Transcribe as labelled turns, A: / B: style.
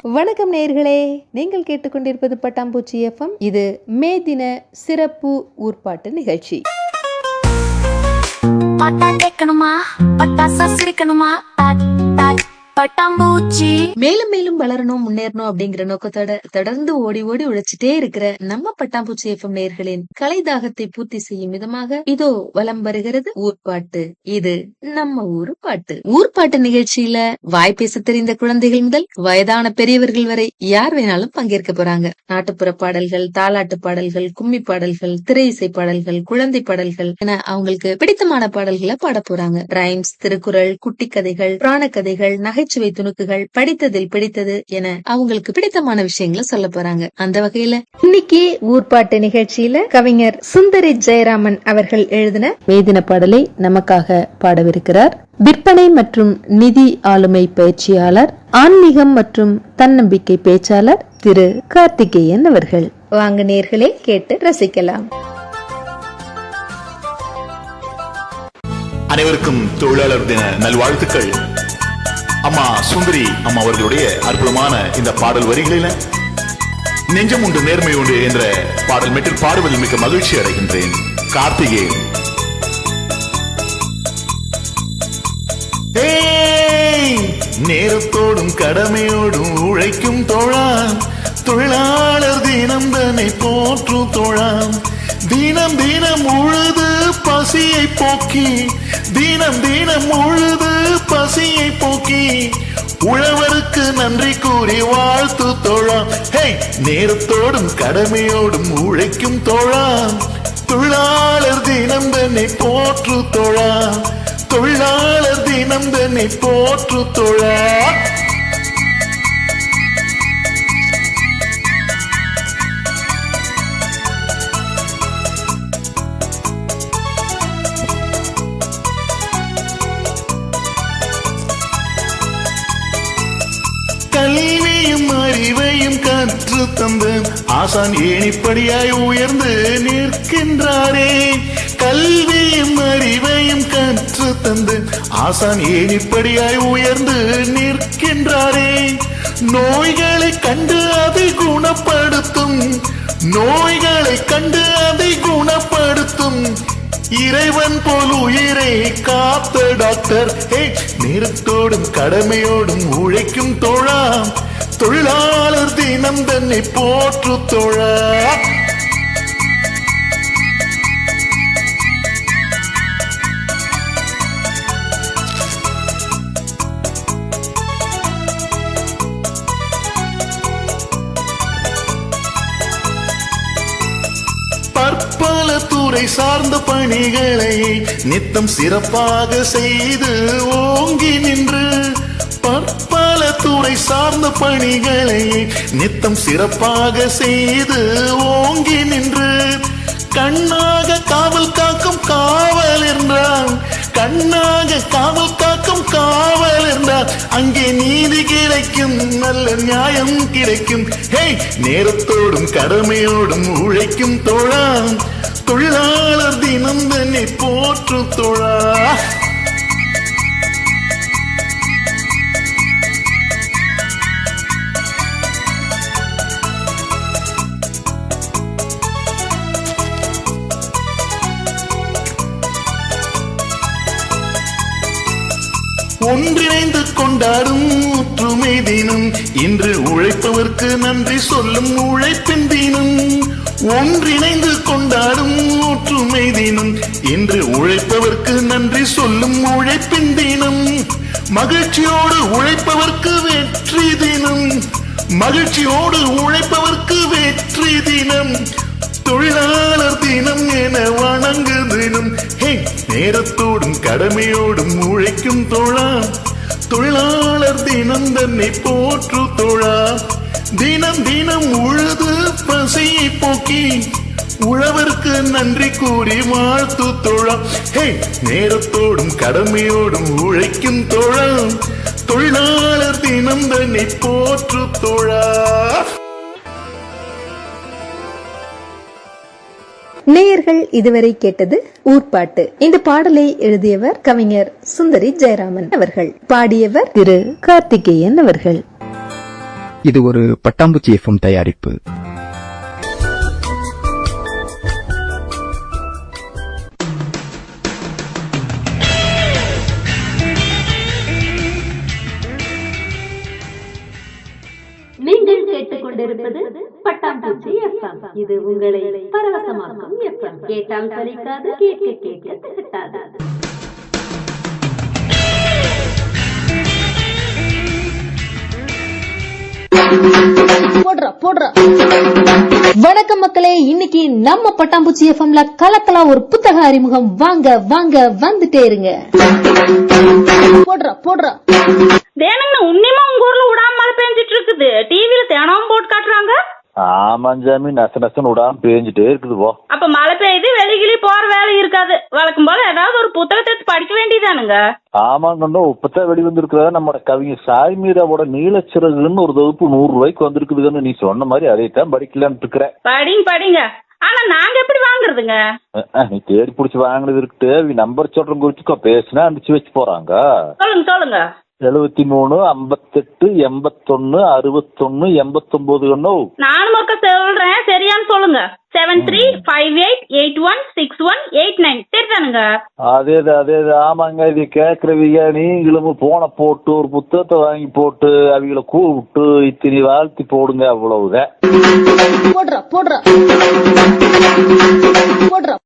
A: வணக்கம் நேயர்களே, நீங்கள் கேட்டுக்கொண்டிருப்பது பட்டாம்பூச்சி எஃப்எம். இது மே தின சிறப்பு ஊர்ப்பாட்டு நிகழ்ச்சி. மேலும் மேலும் வளரணும், முன்னேறணும் அப்படிங்கிற நோக்கத்தோட தொடர்ந்து ஓடி ஓடி உழைச்சிட்டே இருக்கிற நம்ம பட்டாம்பூச்சி எஃப்எம் நேயர்களின் கலை தாகத்தை பூர்த்தி செய்யும் விதமாக இதோ வலம் வருகிறது ஊர்ப்பாட்டு. இது நம்ம ஊரு பாட்டு. ஊர்ப்பாட்டு நிகழ்ச்சியில வாய் பேச தெரிந்த குழந்தைகள் முதல் வயதான பெரியவர்கள் வரை யார் வேணாலும் பங்கேற்க போறாங்க. நாட்டுப்புற பாடல்கள், தாலாட்டு பாடல்கள், கும்மி பாடல்கள், திரை இசை பாடல்கள், குழந்தை பாடல்கள் என அவங்களுக்கு பிடித்தமான பாடல்களை பாட போறாங்க. ரைம்ஸ், திருக்குறள், குட்டி கதைகள், புராண கதைகள், நகைச்சுவை துணுக்குகள், படித்ததில் பிடித்தது என அவங்களுக்கு பிடித்தமான விஷயங்களை சொல்ல போறாங்க. அந்த வகையில இன்னைக்கு ஊர்ப்பாட்டு நிகழ்ச்சியில கவிஞர் சுந்தரி ஜெயராமன் அவர்கள் எழுதின வேதின பாடலை நமக்காக பாடவிருக்கிறார் விற்பனை மற்றும் நிதி ஆளுமை பயிற்சியாளர், ஆன்மீகம் மற்றும் தன்னம்பிக்கை பேச்சாளர் திரு கார்த்திகேயன் அவர்கள். வாங்க நேயர்களே, கேட்டு ரசிக்கலாம்.
B: அனைவருக்கும் தொழிலாளர் தின நல்வாழ்த்துக்கள். அம்மா சுந்தரி அம்மா அவர்களுடைய அற்புதமான இந்த பாடல் வரிகளில நெஞ்சம் உண்டு நேர்மை உண்டு என்ற பாடல் மெட்டில் பாடுவதில் மிக்க மகிழ்ச்சி அடைகின்றேன். கார்த்திகேயன். நேரத்தோடும் கடமையோடும் உழைக்கும் தோழா, தொழிலாளர் தினம் தன்னை போற்றும் தோழா, தினம் தினம் உழுது பசியை போக்கி, தினம் தினம் உழுது பசியை போக்கி, உழவருக்கு நன்றி கூறி வாழ்த்து தோழா. நேரத்தோடும் கடமையோடும் உழைக்கும் தோழா, தொழிலாளர் தினம் தன்னை போற்று தோழா, தொழிலாளர் தினம் தன்னை போற்று தோழா. கல்வியும் அறிவையும் கற்று தந்து ஆசான் ஏணிப்படியாய் உயர்ந்து நிற்கின்றாரே, கல்வியும் அறிவையும் கற்று தந்து ஆசான் ஏணிப்படியாய் உயர்ந்து நிற்கின்றாரே, நோய்களை கண்டு அதை குணப்படுத்தும், நோய்களை கண்டு அதை குணப்படுத்தும் இறைவன் போல் உயிரை காத்த டாக்டர். நேரத்தோடும் கடமையோடும் உழைக்கும் தோழா, தொழிலாளர் தினம் தன்னை போற்று தோழா. பற்பல துறை சார்ந்த பணிகளை நித்தம் சிறப்பாக செய்து ஓங்கி நின்று, பற்பல துறை சார்ந்த பணிகளை நித்தம் சிறப்பாக செய்து ஓங்கி நின்று, கண்ணாக காவல் காக்கும் காவல் என்றான், கண்ணாக காவல் காக்கும் காவல் என்றால் அங்கே நீதி கிடைக்கும், நல்ல நியாயம் கிடைக்கும். நேரத்தோடும் கடமையோடும் உழைக்கும் தோழா, தொழிலாளர் தினம் தன்னை போற்று தோழா. ஒன்றிணைந்து கொண்டாடும் ஒற்றுமை தினம் இன்று உழைப்பவர்க்கு நன்றி சொல்லும் உழைப்பின் தினம், ஒன்றிணைந்து கொண்டாடும் ஒற்றுமை தினம் இன்று உழைப்பவர்க்கு நன்றி சொல்லும் உழைப்பின் தினம், மகிழ்ச்சியோடு உழைப்பவர்க்கு வெற்றி தினம், மகிழ்ச்சியோடு உழைப்பவர்க்கு வெற்றி தினம், தொழிலாளர் தினம் என வணங்கு தினம். நேரத்தோடும் கடமையோடும் உழைக்கும் தோழா, தொழிலாளர் தினம் தன்னை போற்று தோழா, தினம் தினம் உழுது பசியை போக்கி, உழவருக்கு நன்றி கூறி வாழ்த்து தோழா. நேரத்தோடும் கடமையோடும் உழைக்கும் தோழா, தொழிலாளர் தினம் தன்னை போற்று தோழா.
A: நேயர்கள் இதுவரை கேட்டது ஊர்ப்பாட்டு. இந்த பாடலை எழுதியவர் கவிஞர் சுந்தரி ஜெயராமன் அவர்கள், பாடியவர் திரு கார்த்திகேயன் அவர்கள்.
C: இது ஒரு பட்டாம்பூச்சி எஃப்எம் தயாரிப்பு.
A: நீங்கள் கேட்டுக்கொண்டிருப்பது பட்டாம்பூச்சி எஃப்எம். இது உங்களை பரவசமாக்கும் எஃப்எம். கேட்டால் சலிக்காது, கேட்க கேட்க திகட்டாது. வணக்கம் மக்களே, இன்னைக்கு நம்ம பட்டாம்பூச்சி எஃப்எம்ல கலக்கலா ஒரு புத்தக அறிமுகம். வாங்க வாங்க வந்துட்டே இருங்க. போடுறா
D: தேனங்கண்ணா, உன்னிமா உங்க ஊர்ல விடாம மழை பெஞ்சிட்டு இருக்குது. டிவில தேனாவும் போட்டு காட்டுறாங்க.
E: ஆமாஞ்சாமி, நசன்னு விடாம பேஞ்சிட்டே இருக்குது. போ, அப்ப
D: மழை பெய்யுது, வெளியிலே போற வேலை இருக்காது. வழக்கம் போல ஏதாவது ஒரு புத்தகத்தை எடுத்து படிக்க வேண்டியதானுங்க.
E: ஆமாங்கண்ணா, இப்பதான் வெளிவந்திருக்கிறதா நம்மளோட கவிஞர் சாய்மீராவோட நீலச்சிறகுன்னு ஒரு தொகுப்பு 100 ரூபாய்க்கு வந்திருக்குதுன்னு நீ சொன்ன மாதிரி அதைத்தான் படிக்கலான்னு இருக்கிறேன்.
D: படிங்க. ஆனா நாங்க எப்படி வாங்குறதுங்க?
E: நீ தேடி பிடிச்சி வாங்கினது இருக்கு. நம்பர் சொல்றவங்க குறிச்சுக்கோ, பேசினா அனுப்பிச்சு வச்சு போறாங்க.
D: சொல்லுங்க.
E: 73 58 81 61 89.
D: நானும் ஒருக்க சொல்றேன், சரியான்னு சொல்லுங்க. 7358816189. சரிதானுங்க?
E: அதே ஆமாங்க. இது கேக்குறவங்க நீங்களும் போன போட்டு ஒரு புத்தகத்தை வாங்கி போட்டு அவங்கள கூப்பிட்டு இத்தனை வாழ்த்தி போடுங்க. அவ்வளவுதான்.
A: போடுறா